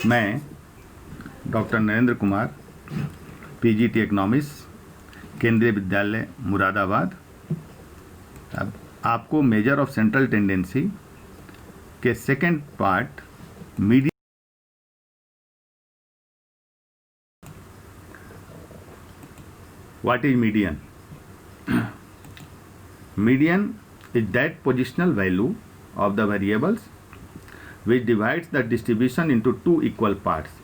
मैं doctor Narendra Kumar, PGT economics, केंद्रीय विद्यालय मुरादाबाद, अब आपको मेजर ऑफ सेंट्रल टेंडेंसी के second part median what is median. Median is that positional value of the variables which divides the distribution into two equal parts.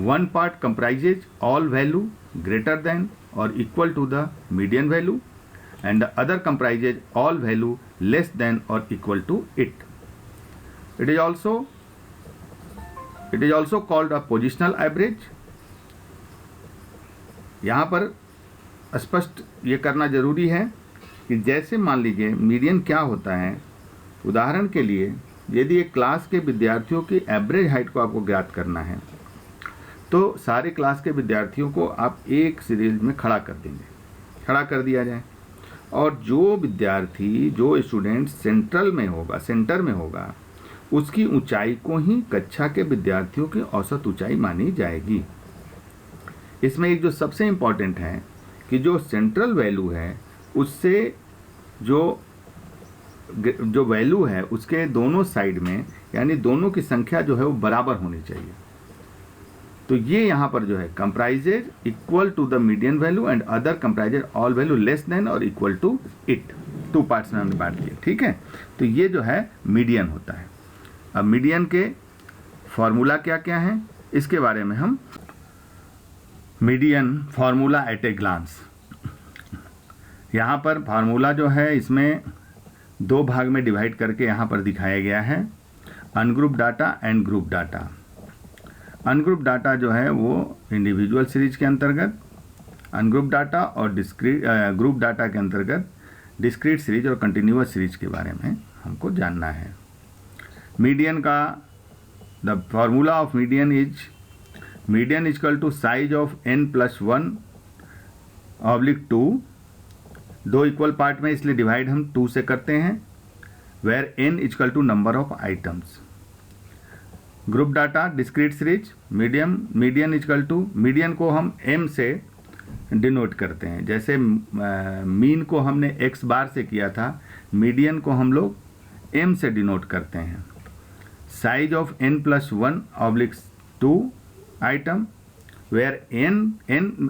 One part comprises all value greater than or equal to the median value and the other comprises all value less than or equal to it. It is also called a positional average. यहाँ पर स्पष्ट ये करना जरूरी है कि जैसे मान लीजिए मीडियन क्या होता है। उदाहरण के लिए यदि एक क्लास के विद्यार्थियों की एवरेज हाइट को आपको ज्ञात करना है तो सारे क्लास के विद्यार्थियों को आप एक सीरीज में खड़ा कर देंगे, खड़ा कर दिया जाए, और जो विद्यार्थी जो स्टूडेंट सेंटर में होगा उसकी ऊंचाई को ही कक्षा के विद्यार्थियों की औसत ऊंचाई मानी जाएगी। इसमें एक जो सबसे इम्पॉर्टेंट है कि जो सेंट्रल वैल्यू है उससे जो वैल्यू है उसके दोनों साइड में यानी दोनों की संख्या जो है वो बराबर होनी चाहिए। तो ये यहाँ पर जो है comprises equal to the median value and other comprises all value less than और equal to it. Two parts में हमने बात की, ठीक है। तो ये जो है मीडियन होता है। अब मीडियन के फॉर्मूला क्या क्या हैं इसके बारे में हम median formula at a glance. यहाँ पर फार्मूला जो है इसमें दो भाग में डिवाइड करके यहाँ पर दिखाया गया है, ungroup data and group data. Ungroup data जो है वो इंडिविजुअल सीरीज के अंतर्गत, अनग्रुप डाटा और ग्रुप डाटा के अंतर्गत डिस्क्रीट सीरीज और कंटिन्यूअस सीरीज के बारे में हमको जानना है। मीडियन का the formula of median equal to size of n+1/2। दो इक्वल पार्ट में इसलिए डिवाइड हम 2 से करते हैं, where n equal to number of items. Group data discrete series median equal to, median को हम m से डिनोट करते हैं, जैसे मीन को हमने x बार से किया था, मीडियन को हम लोग m से डिनोट करते हैं। Size of n+1/2 item, where n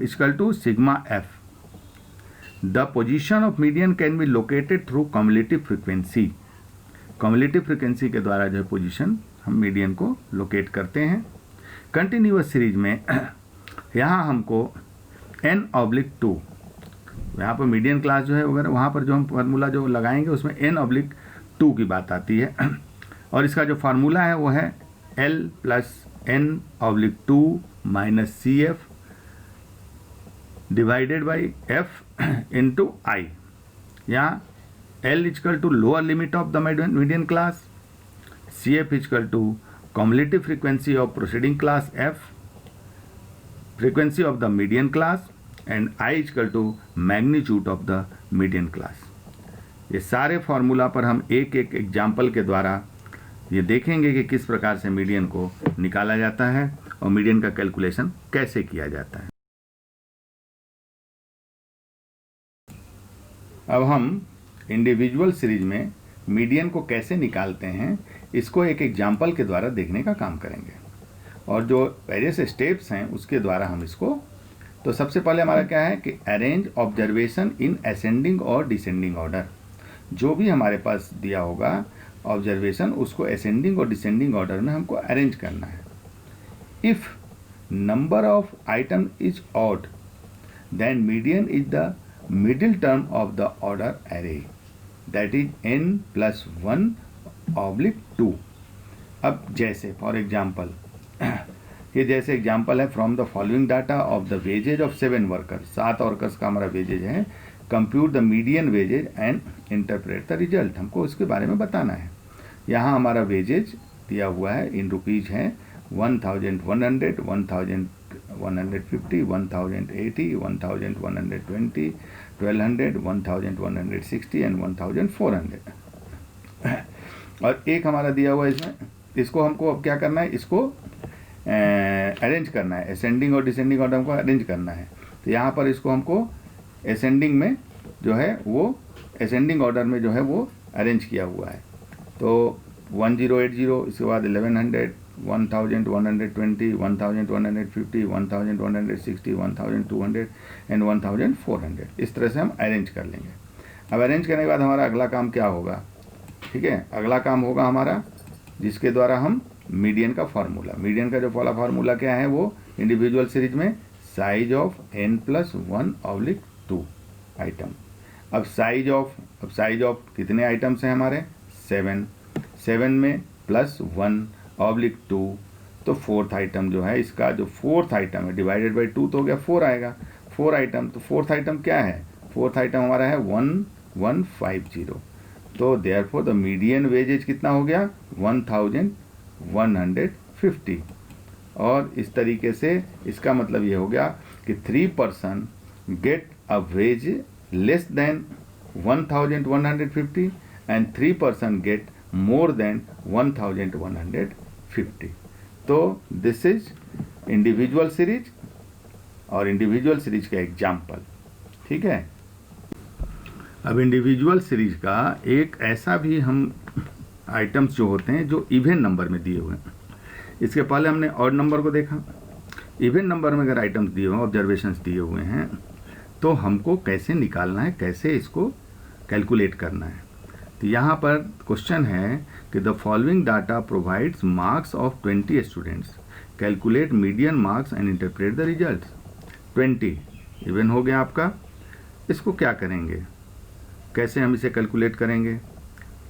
equal to sigma f। The position of median can be located through cumulative frequency. Cumulative frequency के द्वारा जो है पोजीशन हम मीडियन को लोकेट करते हैं। कंटिन्यूअस सीरीज में यहाँ हमको n/2, यहाँ पर मीडियन क्लास जो है वगैरह वहाँ पर जो हम फार्मूला जो लगाएंगे उसमें n/2 की बात आती है, और इसका जो फार्मूला है वो है L + n/2 - CF divided by f into I। यहाँ L equal to lower limit of the median class, CF equal to cumulative frequency of proceeding class F, frequency of the median class, and I equal to magnitude of the median class. ये सारे formula पर हम एक एक example के द्वारा ये देखेंगे कि किस प्रकार से मीडियन को निकाला जाता है और मीडियन का कैलकुलेशन कैसे किया जाता है। अब हम इंडिविजुअल सीरीज में मीडियन को कैसे निकालते हैं इसको एक एग्जाम्पल के द्वारा देखने का काम करेंगे, और जो वेरियस स्टेप्स हैं उसके द्वारा हम इसको, तो सबसे पहले हमारा क्या है कि अरेंज ऑब्जर्वेशन इन असेंडिंग और डिसेंडिंग ऑर्डर। जो भी हमारे पास दिया होगा ऑब्जर्वेशन उसको असेंडिंग और डिसेंडिंग ऑर्डर में हमको अरेंज करना है। If number of item is odd then median is the middle term of the order array, that is n+1/2। अब जैसे फॉर एग्जाम्पल ये जैसे एग्जाम्पल है, from the following data of the wages of 7 workers, 7 workers का हमारा wages है, compute the median wages and interpret the result. हमको इसके बारे में बताना है। यहाँ हमारा वेजेज दिया हुआ है इन रुपीज़ है 1100, 1150, 1080, 1120, 1200, 1160 एंड 1400। और एक हमारा दिया हुआ है इसमें, इसको हमको अब क्या करना है, इसको अरेंज करना है, असेंडिंग और डिसेंडिंग ऑर्डर को अरेंज करना है। तो यहाँ पर इसको हमको असेंडिंग में जो है वो असेंडिंग ऑर्डर में जो है वो अरेंज किया हुआ है। तो 1080, इसके बाद 1100, 1120, 1150, 1160, 1200 एंड 1400, इस तरह से हम अरेंज कर लेंगे। अब अरेंज करने के बाद हमारा अगला काम क्या होगा, ठीक है, अगला काम होगा हमारा जिसके द्वारा हम मीडियन का फार्मूला, मीडियन का जो फार्मूला क्या है वो इंडिविजुअल सीरीज में साइज ऑफ n+1/2 आइटम। अब साइज ऑफ कितने आइटम्स हैं हमारे, 7 में +1/2, तो फोर्थ आइटम जो है, इसका जो फोर्थ आइटम है डिवाइडेड बाई 2 तो हो गया 4 आएगा, 4 आइटम। तो फोर्थ आइटम क्या है, फोर्थ आइटम हमारा है 1150। तो देयरफॉर द मीडियन वेजेज कितना हो गया, 1150। और इस तरीके से इसका मतलब ये हो गया कि 3 person get a wage less than 1150 and 3 person get more than 1150। तो दिस इज इंडिविजुअल सीरीज और इंडिविजुअल सीरीज का एग्जाम्पल, ठीक है। अब इंडिविजुअल सीरीज का एक ऐसा भी हम आइटम्स जो होते हैं जो इवन नंबर में दिए हुए हैं, इसके पहले हमने ऑड नंबर को देखा। इवन नंबर में अगर आइटम्स दिए हुए हैं, ऑब्जर्वेशंस दिए हुए हैं, तो हमको कैसे निकालना है, कैसे इसको कैलकुलेट करना है। तो यहाँ पर क्वेश्चन है कि the following data provides marks of 20 students, calculate median marks and interpret the results. 20 even हो गया आपका, इसको क्या करेंगे, कैसे हम इसे कैलकुलेट करेंगे।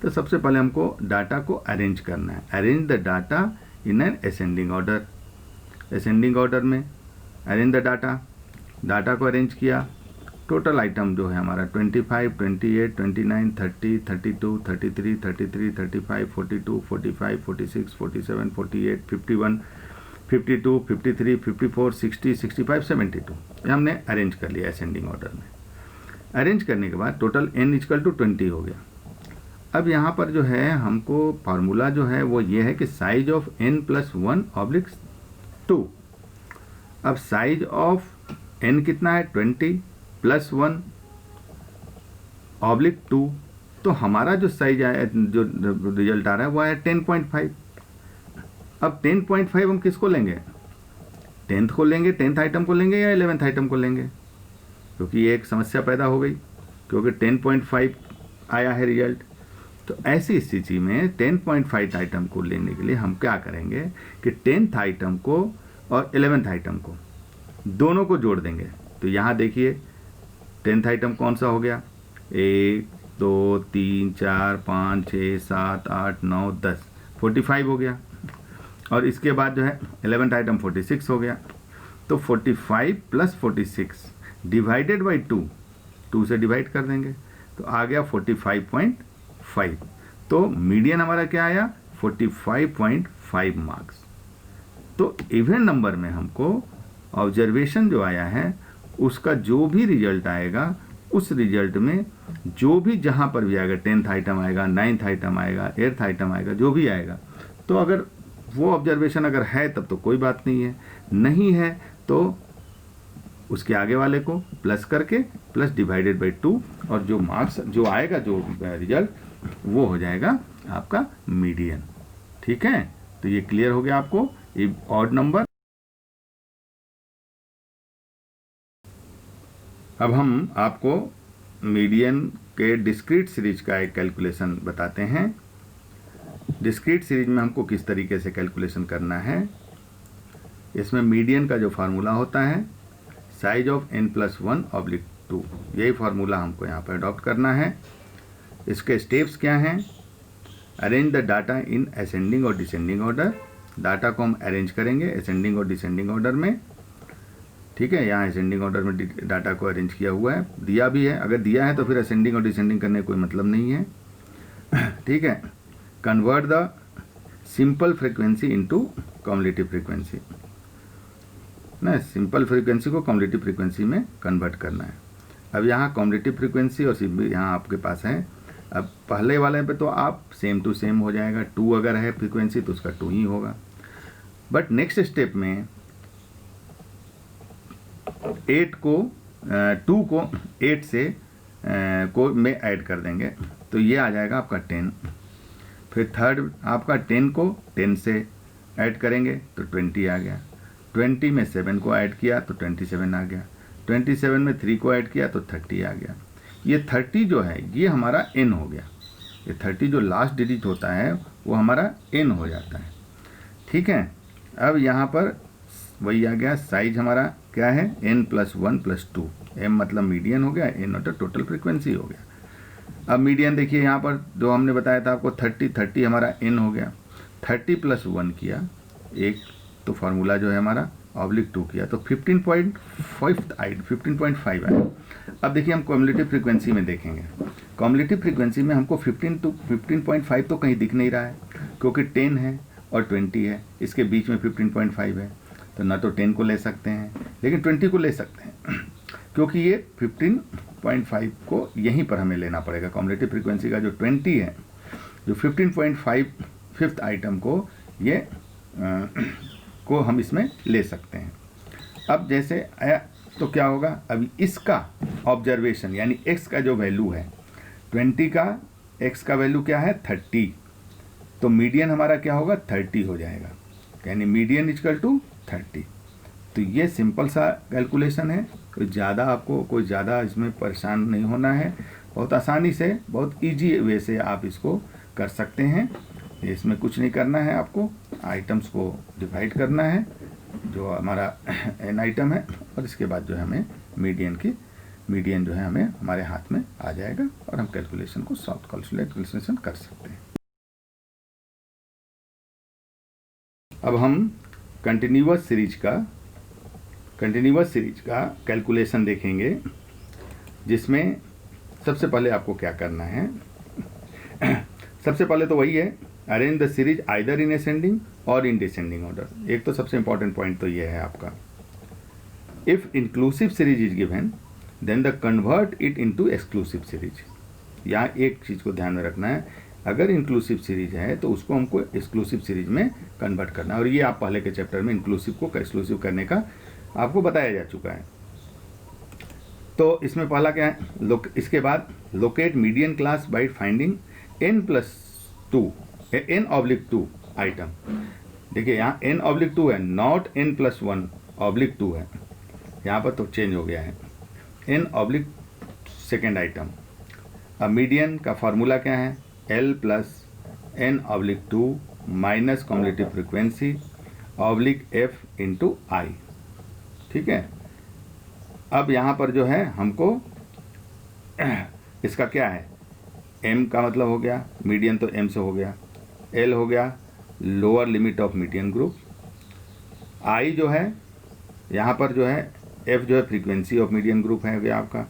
तो सबसे पहले हमको डाटा को अरेंज करना है, arrange the data in an ascending order. Ascending order में अरेंज द डाटा को अरेंज किया। टोटल आइटम जो है हमारा 25, 28, 29, 30, 32, 33, 35, 42, 45, 46, 47, 48, 51, 52, 53, 54, 60, 65, 72, ये हमने अरेंज कर लिया असेंडिंग ऑर्डर में। अरेंज करने के बाद टोटल n=20 हो गया। अब यहाँ पर जो है हमको फार्मूला जो है वो ये है कि साइज ऑफ n+1/2। अब साइज ऑफ n कितना है, 20 + 1/2, तो हमारा जो साइज आया, जो रिजल्ट आ रहा है वो आया 10.5। अब 10.5 हम किसको लेंगे, 10th को लेंगे, 10th आइटम को लेंगे या 11th आइटम को लेंगे, क्योंकि ये एक समस्या पैदा हो गई, क्योंकि 10.5 आया है रिजल्ट। तो ऐसी स्थिति में 10.5 आइटम को लेने के लिए हम क्या करेंगे कि 10th आइटम को और 11th आइटम को दोनों को जोड़ देंगे। तो यहाँ देखिए 10th आइटम कौन सा हो गया, 1 2 3 4 5 6 7 8 9 10, 45 हो गया। और इसके बाद जो है 11th आइटम 46 हो गया। तो 45 + 46 डिवाइडेड बाई 2 से डिवाइड कर देंगे, तो आ गया 45.5। तो मीडियन हमारा क्या आया, 45.5 मार्क्स। तो इवन नंबर में हमको ऑब्जर्वेशन जो आया है उसका जो भी रिजल्ट आएगा, उस रिजल्ट में जो भी जहाँ पर भी आएगा, 10th आइटम आएगा, 9th आइटम आएगा, 8th आइटम आएगा, जो भी आएगा, तो अगर वो ऑब्जर्वेशन अगर है तब तो कोई बात नहीं है, नहीं है तो उसके आगे वाले को प्लस करके प्लस डिवाइडेड बाई 2, और जो मार्क्स जो आएगा, जो रिजल्ट, वो हो जाएगा आपका मीडियन। ठीक है, तो ये क्लियर हो गया आपको ये ऑड नंबर। अब हम आपको मीडियन के डिस्क्रीट सीरीज का एक कैलकुलेशन बताते हैं। डिस्क्रीट सीरीज में हमको किस तरीके से कैलकुलेशन करना है। इसमें मीडियन का जो फार्मूला होता है साइज ऑफ n+1/2, यही फार्मूला हमको यहाँ पर अडॉप्ट करना है। इसके स्टेप्स क्या हैं, arrange the data in ascending और डिसेंडिंग ऑर्डर। डाटा को हम अरेंज करेंगे असेंडिंग और डिसेंडिंग ऑर्डर में। ठीक है, यहाँ असेंडिंग ऑर्डर में डाटा को अरेंज किया हुआ है, दिया भी है। अगर दिया है तो फिर असेंडिंग और डिसेंडिंग करने का कोई मतलब नहीं है। ठीक है, convert the simple frequency into cumulative frequency ना, सिंपल फ्रीक्वेंसी को कम्युलेटिव फ्रीक्वेंसी में कन्वर्ट करना है। अब यहाँ कम्युलेटिव फ्रीक्वेंसी और यहाँ आपके पास है। अब पहले वाले पे तो आप सेम टू सेम हो जाएगा, 2 अगर है फ्रीक्वेंसी तो उसका 2 ही होगा। बट नेक्स्ट स्टेप में 8 को 2 को 8 से को में ऐड कर देंगे तो ये आ जाएगा आपका 10। फिर थर्ड आपका 10 को 10 से ऐड करेंगे तो 20 आ गया। 20 में 7 को ऐड किया तो 27 आ गया। 27 में 3 को ऐड किया तो 30 आ गया। ये 30 जो है ये हमारा n हो गया। ये 30 जो लास्ट डिजिट होता है वो हमारा n हो जाता है। ठीक है, अब यहाँ पर वही आ गया, साइज हमारा क्या है n+1+2। m मतलब मीडियन हो गया, n मतलब टोटल फ्रीक्वेंसी हो गया। अब मीडियन देखिए यहाँ पर जो हमने बताया था आपको 30 हमारा n हो गया। 30 + 1 किया एक तो फार्मूला जो है हमारा (2 किया तो 15.5 आया। अब देखिए हम कम्युलेटिव फ्रीक्वेंसी में देखेंगे। कम्युलेटिव फ्रीक्वेंसी में हमको 15.5 तो कहीं दिख नहीं रहा है क्योंकि 10 है और 20 है, इसके बीच में 15.5 है। तो ना तो 10 को ले सकते हैं लेकिन 20 को ले सकते हैं क्योंकि ये 15.5 को यहीं पर हमें लेना पड़ेगा। कम्युलेटिव फ्रीक्वेंसी का जो 20 है, जो 15.5 फिफ्थ आइटम को ये को हम इसमें ले सकते हैं। अब जैसे आया तो क्या होगा, अभी इसका ऑब्जर्वेशन यानी x का जो वैल्यू है 20 का, x का वैल्यू क्या है 30, तो मीडियन हमारा क्या होगा 30 हो जाएगा, यानी मीडियन = 30। तो ये सिंपल सा कैलकुलेशन है, कोई ज़्यादा आपको कोई ज़्यादा इसमें परेशान नहीं होना है। बहुत आसानी से, बहुत इजी वे से आप इसको कर सकते हैं। इसमें कुछ नहीं करना है, आपको आइटम्स को डिवाइड करना है जो हमारा n आइटम है, और इसके बाद जो है हमें मीडियन जो है हमें हमारे हाथ में आ जाएगा और हम कैलकुलेशन को सॉफ्ट कैलकुलेशन कर सकते हैं। अब हम कंटिन्यूअस सीरीज का कैलकुलेशन देखेंगे, जिसमें सबसे पहले आपको क्या करना है सबसे पहले तो वही है, arrange the series either in ascending और इन डिसेंडिंग ऑर्डर। एक तो सबसे इंपॉर्टेंट पॉइंट तो ये है आपका, if inclusive series is given then the convert it into exclusive series. यहाँ एक चीज़ को ध्यान में रखना है, अगर इंक्लूसिव सीरीज है तो उसको हमको एक्सक्लूसिव सीरीज में कन्वर्ट करना है, और ये आप पहले के चैप्टर में इंक्लूसिव को एक्सक्लूसिव करने का आपको बताया जा चुका है। तो इसमें पहला क्या है, इसके बाद locate median class by finding n+2 item. देखिए यहाँ n/2 है, नॉट n+1/2 है, यहाँ पर तो चेंज हो गया है, n/2 आइटम। अब मीडियन का फार्मूला क्या है, L + n/2 minus cumulative frequency (f × I। ठीक है, अब यहाँ पर जो है हमको इसका क्या है, m का मतलब हो गया मीडियन, तो m से हो गया, L हो गया lower limit of median group, I जो है यहाँ पर जो है f जो है फ्रीक्वेंसी ऑफ मीडियन ग्रुप है गया आपका।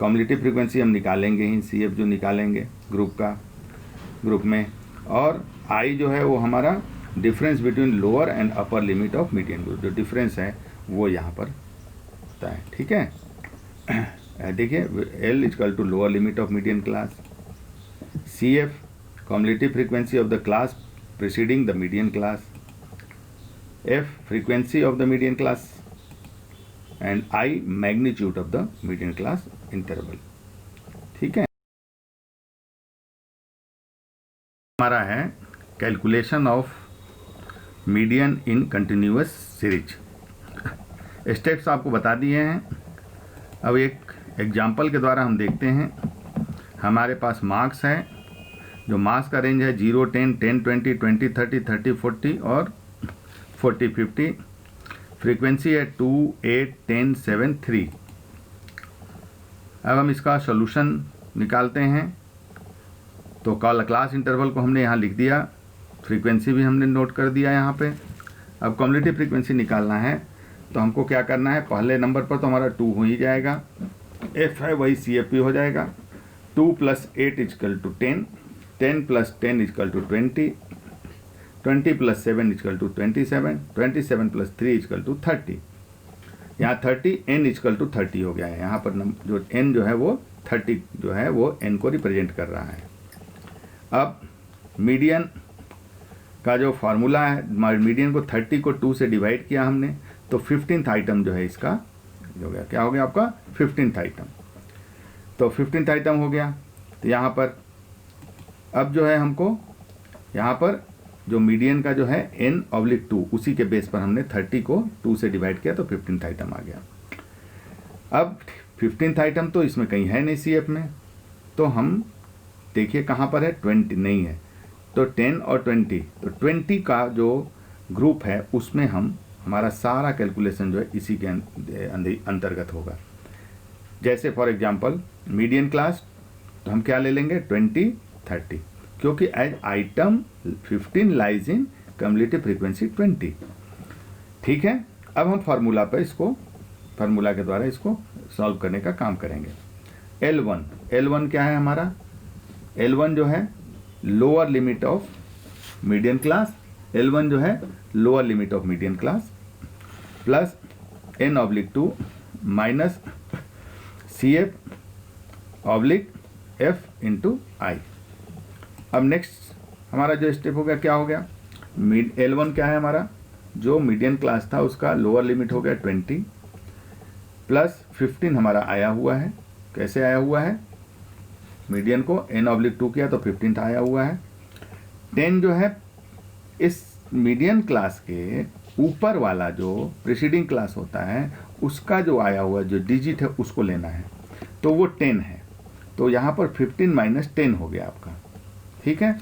कम्युलेटिव फ्रीक्वेंसी हम निकालेंगे ही, CF जो निकालेंगे ग्रुप में, और I जो है वो हमारा difference between lower and upper limit of median group, जो डिफरेंस है वो यहाँ पर होता है। ठीक है, देखिए L = lower limit of median class, CF cumulative frequency of the class preceding the median class, F frequency of the median class, and I magnitude of the median class interval। ठीक है, हमारा है calculation of median in continuous series. Steps आपको बता दिए हैं, अब एक एग्जाम्पल के द्वारा हम देखते हैं। हमारे पास मार्क्स है, जो मार्क्स का रेंज है 0, 10, 10, 20, 20, 30, 30, 40 और 40, 50। फ्रीक्वेंसी है 2, 8, 10, 7, 3। अब हम इसका सॉल्यूशन निकालते हैं। तो क्लास इंटरवल को हमने यहाँ लिख दिया, फ्रीक्वेंसी भी हमने नोट कर दिया यहाँ पे। अब कम्युलेटिव फ्रीक्वेंसी निकालना है तो हमको क्या करना है, पहले नंबर पर तो हमारा 2 हो ही जाएगा, F है वही CFP हो जाएगा। 2 + 8 = 10, 10 + 10 = 20, 20 + 7 = 27, 27 + 3 = 30। यहाँ 30 n = 30 हो गया है, यहाँ पर जो n जो है वो 30 जो है वो n को रिप्रेजेंट कर रहा है। अब मीडियन का जो फार्मूला है, मीडियन को 30 को 2 से डिवाइड किया हमने, तो 15th आइटम जो है इसका हो गया, क्या हो गया आपका 15th आइटम। तो 15th आइटम हो गया। तो यहाँ पर अब जो है हमको यहाँ पर जो मीडियन का जो है n/2 उसी के बेस पर हमने 30 को 2 से डिवाइड किया तो 15th आइटम आ गया। अब 15th आइटम तो इसमें कहीं है नहीं CF में, तो हम देखिए कहाँ पर है, 20 नहीं है, तो 10 और 20, तो 20 का जो ग्रुप है उसमें हम हमारा सारा कैलकुलेशन जो है इसी के अंतर्गत होगा। जैसे फॉर एग्जांपल मीडियन क्लास, तो हम क्या ले लेंगे 20 30, क्योंकि as item 15 lies in cumulative frequency 20। ठीक है, अब हम फार्मूला पर इसको, फार्मूला के द्वारा इसको सॉल्व करने का काम करेंगे। L1 क्या है हमारा, L1 जो है lower limit of median class, L1 जो है lower limit of median class plus n/2 minus CF/F into I. अब नेक्स्ट हमारा जो स्टेप हो गया, क्या हो गया, L1 क्या है हमारा, जो मीडियन क्लास था उसका लोअर लिमिट हो गया 20 प्लस 15 हमारा आया हुआ है। कैसे आया हुआ है, मीडियन को n/2 किया तो 15 आया हुआ है। 10 जो है इस मीडियन क्लास के ऊपर वाला जो प्रीसीडिंग क्लास होता है उसका जो आया हुआ जो डिजिट है उसको लेना है, तो वो 10 है, तो यहाँ पर 15 माइनस 10 हो गया आपका। ठीक है,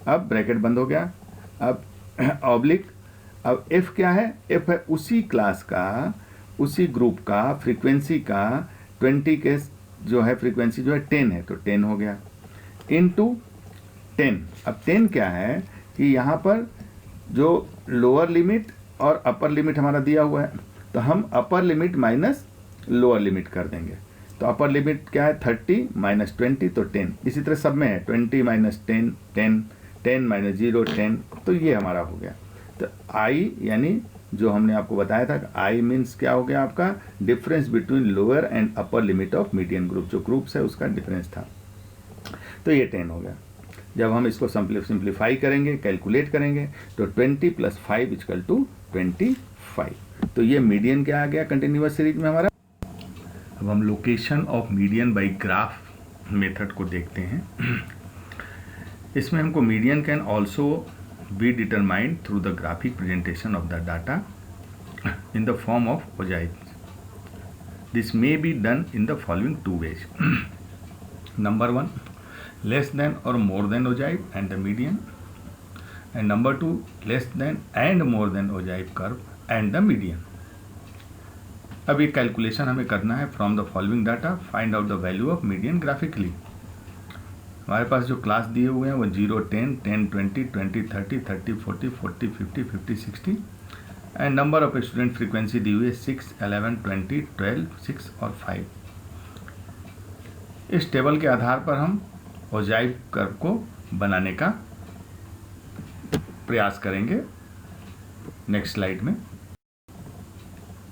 अब ब्रैकेट बंद हो गया। अब ऑब्लिक, अब F क्या है, F है उसी क्लास का, उसी ग्रुप का फ्रीक्वेंसी का 20 के जो है फ्रीक्वेंसी जो है 10 है, तो 10 हो गया इनटू 10। अब 10 क्या है कि यहाँ पर जो लोअर लिमिट और अपर लिमिट हमारा दिया हुआ है, तो हम upper limit minus lower limit कर देंगे। तो अपर लिमिट क्या है 30 माइनस 20 तो 10, इसी तरह सब में है 20 माइनस 10 10, 10 माइनस 0 10, तो ये हमारा हो गया। तो आई यानी जो हमने आपको बताया था, आई मीन्स क्या हो गया आपका, difference between lower and upper limit of median group, जो ग्रुप्स है उसका डिफरेंस था, तो ये 10 हो गया। जब हम इसको सिंप्लीफाई करेंगे, कैलकुलेट करेंगे, तो 20 प्लस 5 इक्वल टू 25। तो ये मीडियन क्या आ गया कंटिन्यूअस सीरीज में हमारा। अब हम location of median by graph method को देखते हैं। इसमें हमको median can also be determined through the graphic presentation of the data in the form of ogive. This may be done in the following 2 ways. Number 1, less than or more than ogive and the median, and number 2, less than and more than ogive curve and the median. अब ये calculation हमें करना है from the following data, find out the value of median graphically. हमारे पास जो class दिए हुए हैं वो 0 10 10 20 20 30 30 40 40 50 50 60 and number of student frequency दी हुई है 6 11 20 12 6 और 5। इस टेबल के आधार पर हम ओजाइव कर्व को बनाने का प्रयास करेंगे नेक्स्ट स्लाइड में।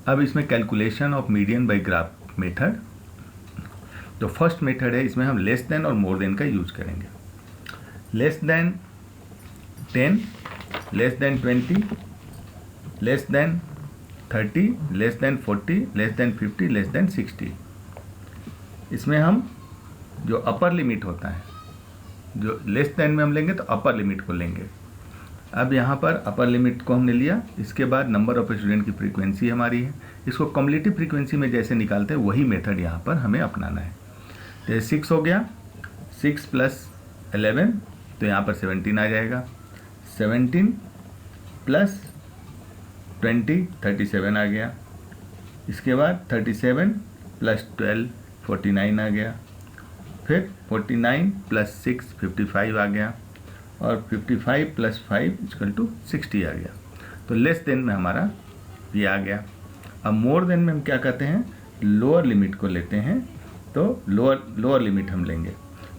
अब इसमें calculation of median by graph method, जो फर्स्ट मेथड है इसमें हम लेस देन और मोर देन का यूज करेंगे। Less than 10, less than 20, less than 30, less than 40, less than 50, less than 60। इसमें हम जो अपर लिमिट होता है, जो लेस देन में हम लेंगे तो अपर लिमिट को लेंगे। अब यहाँ पर अपर लिमिट को हमने लिया, इसके बाद नंबर ऑफ स्टूडेंट की फ्रीक्वेंसी हमारी है, इसको कम्युलेटिव फ्रीक्वेंसी में जैसे निकालते हैं वही मेथड यहाँ पर हमें अपनाना है। तो 6 हो गया, 6 प्लस 11 तो यहाँ पर 17 आ जाएगा, 17 प्लस 20 37 आ गया, इसके बाद 37 प्लस 12 49 आ गया, फिर 49 प्लस 6 55 आ गया, और 55 प्लस 5 इक्वल टू 60 आ गया। तो लेस देन में हमारा ये आ गया। अब मोर देन में हम क्या करते हैं, लोअर लिमिट को लेते हैं, तो लोअर लिमिट हम लेंगे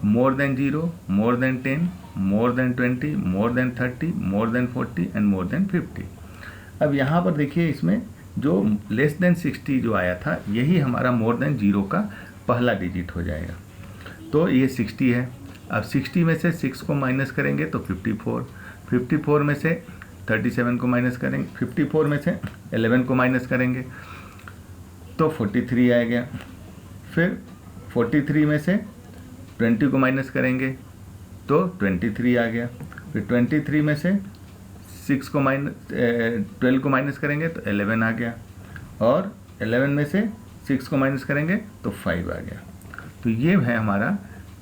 more than 0, more than 10, more than 20, more than 30, more than 40 and more than 50। अब यहाँ पर देखिए इसमें जो लेस देन 60 जो आया था यही हमारा मोर देन 0 का पहला डिजिट हो जाएगा, तो ये 60 है। अब 60 में से 6 को माइनस करेंगे तो 54, 54 में से 37 को माइनस करेंगे, 54 में से 11 को माइनस करेंगे तो 43 आ गया। फिर 43 में से 20 को माइनस करेंगे तो 23 आ गया। फिर 23 में से 12 को माइनस करेंगे तो 11 आ गया, और 11 में से 6 को माइनस करेंगे तो 5 आ गया। तो ये है हमारा,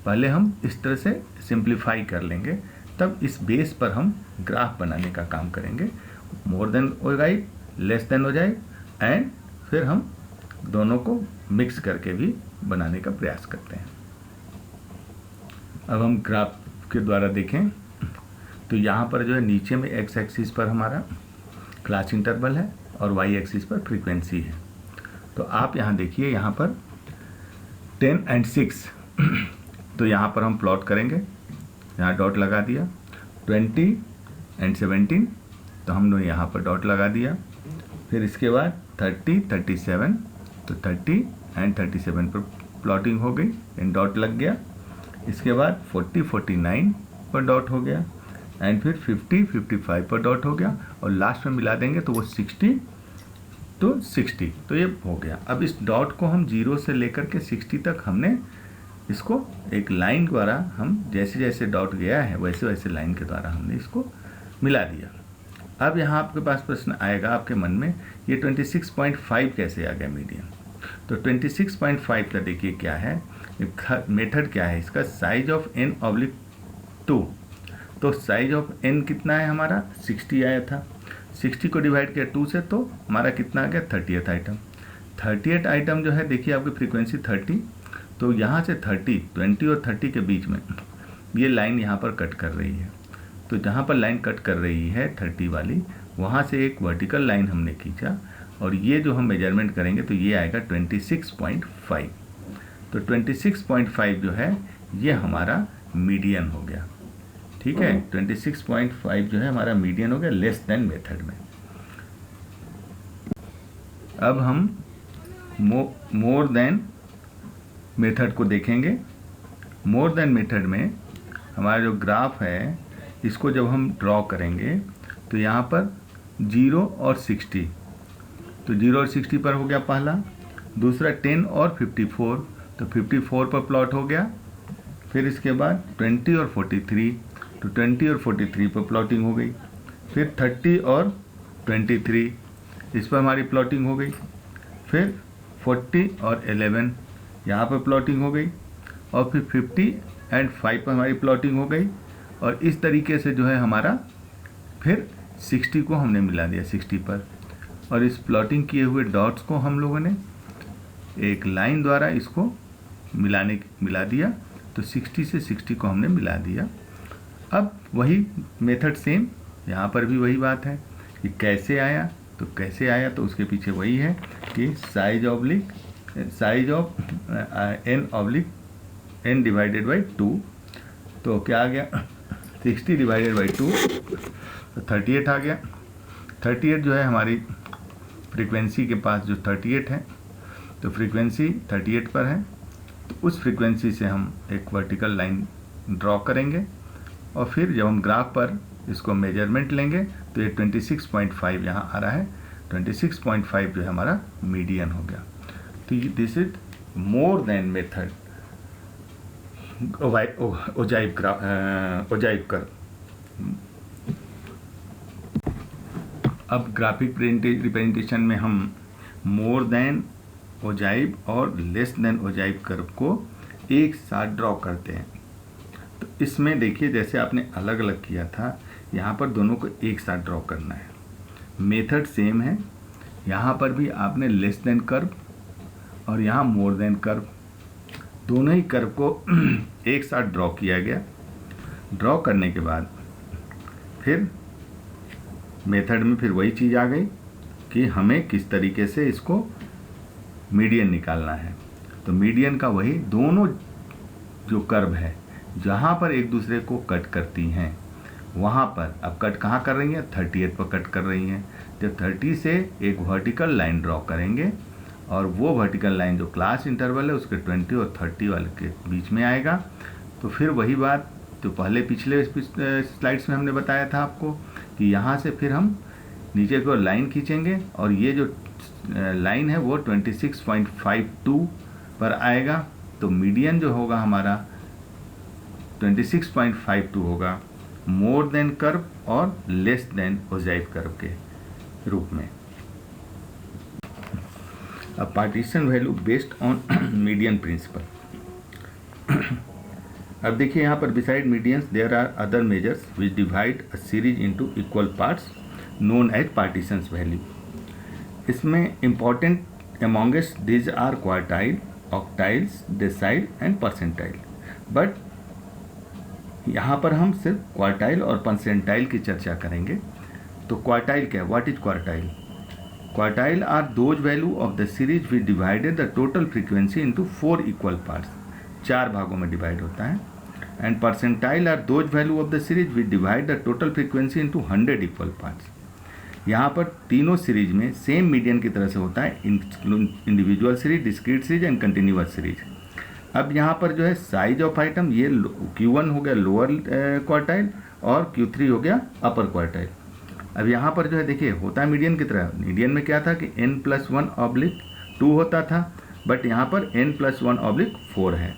पहले हम इस तरह से सिंप्लीफाई कर लेंगे, तब इस बेस पर हम ग्राफ बनाने का काम करेंगे। मोर देन हो जाए, लेस देन हो जाए, एंड फिर हम दोनों को मिक्स करके भी बनाने का प्रयास करते हैं। अब हम ग्राफ के द्वारा देखें तो यहाँ पर जो है नीचे में एक्स एक्सिस पर हमारा क्लास इंटरवल है और वाई एक्सिस पर फ्रीक्वेंसी है। तो आप यहाँ देखिए, यहाँ पर 10 और 6 तो यहाँ पर हम प्लॉट करेंगे, यहाँ डॉट लगा दिया। 20 और 17 तो हमने यहाँ पर डॉट लगा दिया। फिर इसके बाद 30, 37 तो 30 और 37 पर प्लॉटिंग हो गई, इन डॉट लग गया। इसके बाद 40, 49 पर डॉट हो गया, एंड फिर 50, 55 पर डॉट हो गया, और लास्ट में मिला देंगे तो वो 60 तो 60 तो ये हो गया। अब इस डॉट को हम 0 से लेकर के 60 तक हमने इसको एक लाइन द्वारा, हम जैसे जैसे डॉट गया है वैसे वैसे लाइन के द्वारा हमने इसको मिला दिया। अब यहाँ आपके पास प्रश्न आएगा आपके मन में, ये 26.5 कैसे आ गया मीडियन? तो 26.5 का देखिए क्या है, मेथड क्या है इसका, साइज ऑफ n/2। तो साइज ऑफ n कितना है हमारा, 60 आया था। 60 को डिवाइड किया 2 से तो हमारा कितना आ गया, 30th आइटम। 30th आइटम जो है देखिए आपकी फ्रीक्वेंसी 30, तो यहाँ से 30, 20 और 30 के बीच में ये लाइन यहाँ पर कट कर रही है। तो जहाँ पर लाइन कट कर रही है 30 वाली, वहाँ से एक वर्टिकल लाइन हमने खींचा, और ये जो हम मेजरमेंट करेंगे तो ये आएगा 26.5। तो 26.5 जो है ये हमारा मीडियन हो गया। ठीक है, 26.5 जो है हमारा मीडियन हो गया लेस देन मेथड में। अब हम मोर देन मेथड को देखेंगे। मोर देन मेथड में हमारा जो ग्राफ है, इसको जब हम ड्रॉ करेंगे तो यहाँ पर 0 और 60, तो 0 और 60 पर हो गया पहला। दूसरा 10 और 54, तो 54 पर प्लॉट हो गया। फिर इसके बाद 20 और 43, तो 20 और 43 पर प्लॉटिंग हो गई। फिर 30 और 23, इस पर हमारी प्लॉटिंग हो गई। फिर 40 और 11 यहाँ पर प्लॉटिंग हो गई, और फिर 50 और 5 पर हमारी प्लॉटिंग हो गई। और इस तरीके से जो है हमारा फिर 60 को हमने मिला दिया 60 पर, और इस प्लॉटिंग किए हुए डॉट्स को हम लोगों ने एक लाइन द्वारा इसको मिला दिया। तो 60 से 60 को हमने मिला दिया। अब वही मेथड सेम, यहाँ पर भी वही बात है कि कैसे आया, तो उसके पीछे वही है कि size of n divided by 2। तो क्या आ गया, 60 डिवाइडेड बाई 2 तो 38 आ गया। 38 जो है हमारी फ्रीक्वेंसी के पास जो 38 है, तो फ्रीक्वेंसी 38 पर है, तो उस फ्रीक्वेंसी से हम एक वर्टिकल लाइन ड्रॉ करेंगे, और फिर जब हम ग्राफ पर इसको मेजरमेंट लेंगे तो ये 26.5 यहाँ आ रहा है। 26.5 जो है हमारा मीडियन हो गया। तो this is more than method ogive कर। अब ग्राफिक रिप्रेजेंटेशन में हम मोर देन ओजाइव और लेस देन ओजाइव कर्व को एक साथ ड्रॉ करते हैं। तो इसमें देखिए जैसे आपने अलग अलग किया था, यहाँ पर दोनों को एक साथ ड्रॉ करना है। मेथड सेम है, यहाँ पर भी आपने लेस देन कर्व और यहाँ मोर देन कर्व, दोनों ही कर्व को एक साथ ड्रॉ किया गया। ड्रॉ करने के बाद फिर मेथड में फिर वही चीज़ आ गई कि हमें किस तरीके से इसको मीडियन निकालना है। तो मीडियन का वही दोनों जो कर्व है जहाँ पर एक दूसरे को कट करती हैं, वहाँ पर अब कट कहाँ कर रही हैं, 38 पर कट कर रही हैं। जब 30 से एक वर्टिकल लाइन ड्रॉ करेंगे, और वो वर्टिकल लाइन जो क्लास इंटरवल है उसके 20 और 30 वाले के बीच में आएगा, तो फिर वही बात तो पहले पिछले स्लाइड्स में हमने बताया था आपको कि यहाँ से फिर हम नीचे की ओर लाइन खींचेंगे और ये जो लाइन है वो 26.52 पर आएगा। तो मीडियन जो होगा हमारा 26.52 होगा, मोर देन कर्व और लेस देन ओजाइव कर्व के रूप में। अब partition value based on median principle. अब देखिए यहाँ पर beside medians there are other measures which divide a series into equal parts known as partitions value. इसमें important amongst these are quartile, octiles, decile and percentile. But यहाँ पर हम सिर्फ quartile और परसेंटाइल की चर्चा करेंगे। तो क्वार्टाइल क्या है? What is quartile? Quartile are those value of the series which divided the total frequency into 4 equal parts. 4 भागों में डिवाइड होता है। And percentile are those value of the series which divide the total frequency into 100 equal parts. यहाँ पर तीनों series में same median की तरह से होता है, individual series, discrete series and continuous series. अब यहाँ पर जो है साइज ऑफ आइटम, ये Q1 हो गया लोअर क्वार्टाइल और Q3 हो गया अपर क्वार्टाइल। अब यहाँ पर जो है देखिए होता है मीडियन की तरह। मीडियन में क्या था कि n+1/2 होता था, बट यहाँ पर n+1/4 है।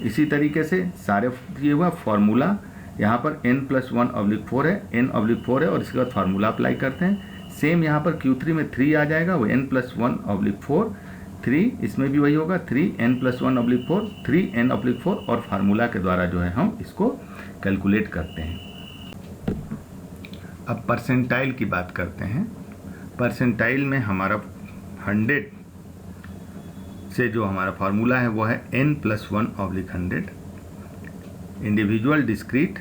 इसी तरीके से सारे ये हुआ फॉर्मूला, यहाँ पर n+1/4 है, n/4 है और इसके बाद फार्मूला अप्लाई करते हैं। सेम यहाँ पर Q3 में 3 आ जाएगा, वो n+1/4, 3 इसमें भी वही होगा, 3n+1/4, 3n/4 और फार्मूला के द्वारा जो है हम इसको कैलकुलेट करते हैं। अब परसेंटाइल की बात करते हैं। परसेंटाइल में हमारा 100 से जो हमारा फार्मूला है वो है n+1/100। इंडिविजुअल, डिस्क्रीट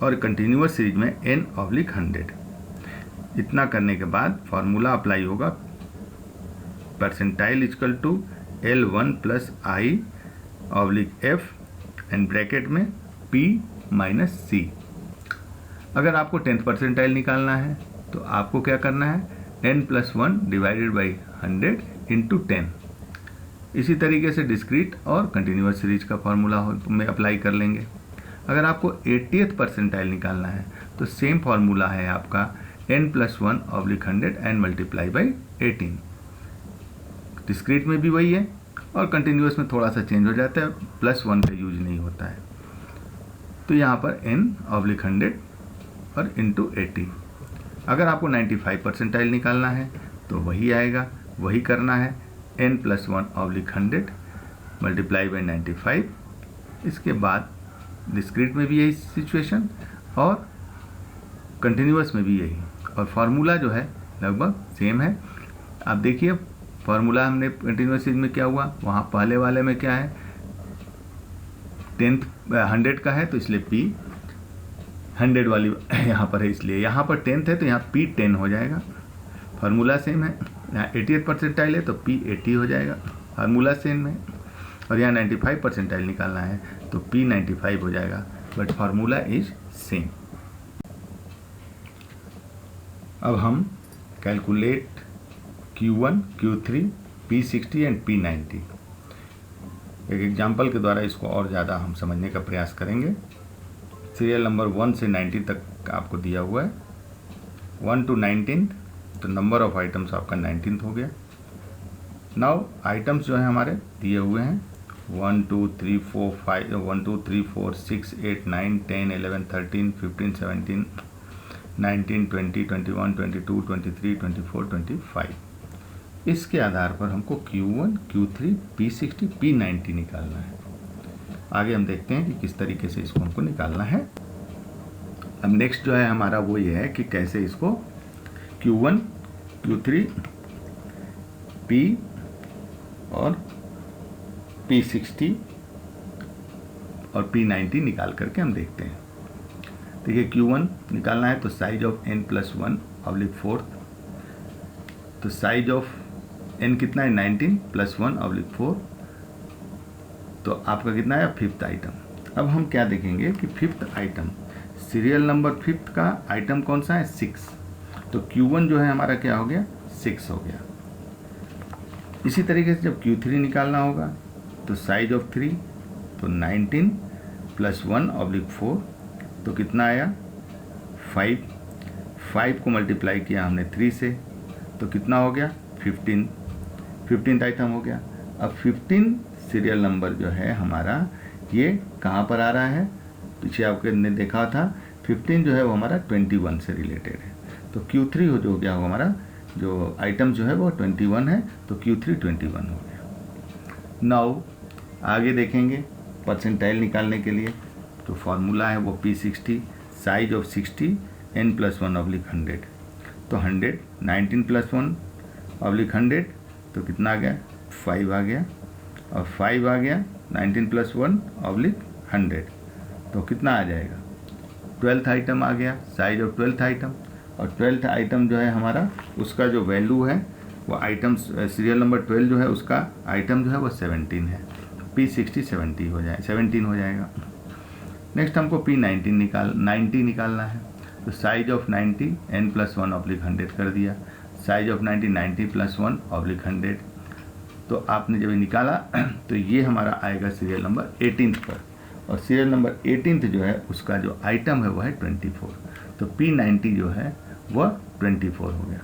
और कंटिन्यूअस सीरीज में n/100। इतना करने के बाद फार्मूला अप्लाई होगा, percentile equal to L1 + I/F and bracket में P - C। अगर आपको 10th परसेंटाइल निकालना है तो आपको क्या करना है, n+1 डिवाइडेड बाई 100 इंटू 10। इसी तरीके से डिस्क्रीट और कंटिन्यूअस सीरीज का फार्मूला में अप्लाई कर लेंगे। अगर आपको 80th परसेंटाइल निकालना है तो सेम फार्मूला है आपका n+1/100 and multiply by 18। Discrete में भी वही है और कंटिन्यूअस में थोड़ा सा चेंज हो जाता है, +1 का यूज नहीं होता है। तो यहाँ पर n/100 और इंटू 80। अगर आपको 95 परसेंटाइल निकालना है तो वही आएगा, वही करना है, n+1/100 मल्टीप्लाई बाई 95। इसके बाद डिस्क्रीट में भी यही सिचुएशन और कंटिन्यूअस में भी यही, और फार्मूला जो है लगभग सेम है। आप देखिए फार्मूला हमने कंटिन्यूअस सीरीज में क्या हुआ, वहाँ पहले वाले में क्या है, 100 का है तो इसलिए P 100 वाली यहाँ पर है, इसलिए यहाँ पर 10th है तो यहाँ P 10 हो जाएगा। फार्मूला सेम है। यहाँ 80th परसेंटाइल है तो P 80 हो जाएगा, फार्मूला सेम है। और यहाँ 95 परसेंटाइल निकालना है तो P 95 हो जाएगा, बट फार्मूला इज सेम। अब हम calculate Q1, Q3, P60 and P90। एक एग्जाम्पल के द्वारा इसको और ज़्यादा हम समझने का प्रयास करेंगे। सीरियल नंबर 1 से 90 तक आपको दिया हुआ है, 1 to 19, तो नंबर ऑफ आइटम्स आपका 19th हो गया। नाउ आइटम्स जो है हमारे दिए हुए हैं 1 2 3 4 5 1 2 3 4 6 8 9 10 11 13 15 17 19 20 21 22 23 24 25। इसके आधार पर हमको Q1, Q3, P60, P90 निकालना है। आगे हम देखते हैं कि किस तरीके से इसको हमको निकालना है। अब नेक्स्ट जो है हमारा वो ये है कि कैसे इसको Q1, Q3, P और P60 और P90 निकाल करके हम देखते हैं। देखिए Q1 निकालना है तो साइज ऑफ n+1/4, तो साइज ऑफ n कितना है 19 + 1/4, तो आपका कितना है 5th आइटम। अब हम क्या देखेंगे कि 5th item, serial number 5th का आइटम कौन सा है 6, तो Q1 जो है हमारा क्या हो गया 6 हो गया। इसी तरीके से जब Q3 निकालना होगा तो साइज ऑफ 3, तो 19 + 1/4, तो कितना आया 5, 5 को मल्टीप्लाई किया हमने 3 से तो कितना हो गया 15th आइटम हो गया। अब 15 सीरियल नंबर जो है हमारा ये कहाँ पर आ रहा है, पीछे आपके ने देखा था 15 जो है वो हमारा 21 से रिलेटेड है। तो Q3 जो हो गया वो हमारा जो आइटम जो है वो 21 है, तो Q3 21 हो गया। नाउ आगे देखेंगे परसेंटाइल निकालने के लिए तो फॉर्मूला है वो P60 साइज ऑफ 60 n+1/100। तो 100 19 + 1/100 तो कितना आ गया 5 आ गया, और 5 आ गया 19 + 1/100 तो कितना आ जाएगा 12th आइटम आ गया, साइज ऑफ 12th आइटम। और 12th आइटम जो है हमारा उसका जो वैल्यू है वो आइटम सीरियल नंबर 12 जो है उसका आइटम जो है वो 17 है। P60 17 हो जाएगा। नेक्स्ट हमको P90 निकालना है। तो साइज ऑफ 90 n+1/100 कर दिया, साइज ऑफ 90 + 1/100। तो आपने जब निकाला तो ये हमारा आएगा सीरियल नंबर 18 पर, और सीरियल नंबर 18 जो है उसका जो आइटम है वो है 24। तो P90 जो है वह 24 हो गया।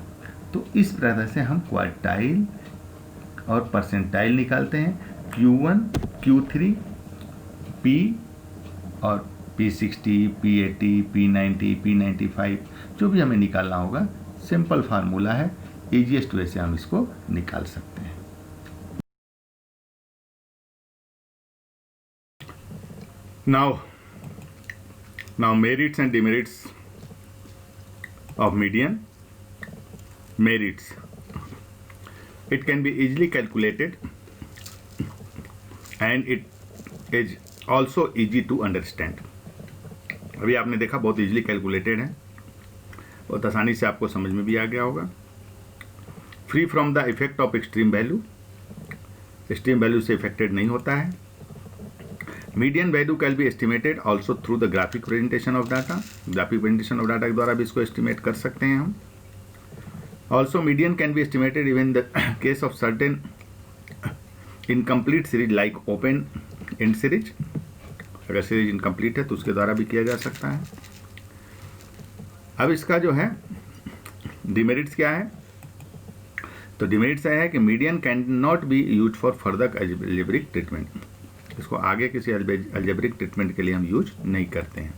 तो इस प्रकार से हम क्वार्टाइल और परसेंटाइल निकालते हैं, Q1 Q3 P और P60 P80 P90 P95 जो भी हमें निकालना होगा, सिंपल फार्मूला है, ईजीएस्ट वे से हम इसको निकाल सकते हैं। Now merits and demerits of median. Merits, it can be easily calculated and it is also easy to understand. अभी आपने देखा बहुत इजीली कैलकुलेटेड है, बहुत आसानी से आपको समझ में भी आ गया होगा। Free from the effect of extreme value, extreme value से इफेक्टेड नहीं होता है। Median value can be estimated also through the graphic presentation of data, graphic presentation of data के द्वारा भी इसको एस्टिमेट कर सकते हैं हम। Also median can be estimated even the case of certain incomplete series like open and series, अगर series incomplete है तो उसके द्वारा भी किया जा सकता है। अब इसका जो है डिमेरिट्स क्या है, तो डिमेरिट्स है कि median can not be use for further algebraic treatment, इसको आगे किसी अलजेब्रिक ट्रीटमेंट के लिए हम यूज नहीं करते हैं।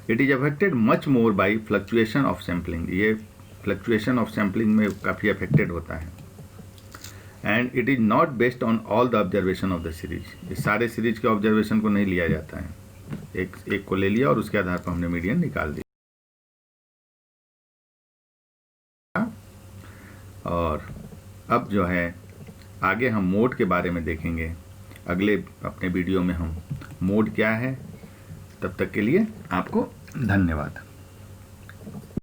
It is affected much more by fluctuation of sampling, ये फ्लक्चुएशन ऑफ सैम्पलिंग में काफ़ी अफेक्टेड होता है। And it is not based on all the observation of the series, इस सारे सीरीज के ऑब्जर्वेशन को नहीं लिया जाता है, एक को ले लिया और उसके आधार पर हमने मीडियन निकाल दिया। और अब जो है आगे हम मोड के बारे में देखेंगे, अगले अपने वीडियो में हम मोड क्या है। तब तक के लिए आपको धन्यवाद।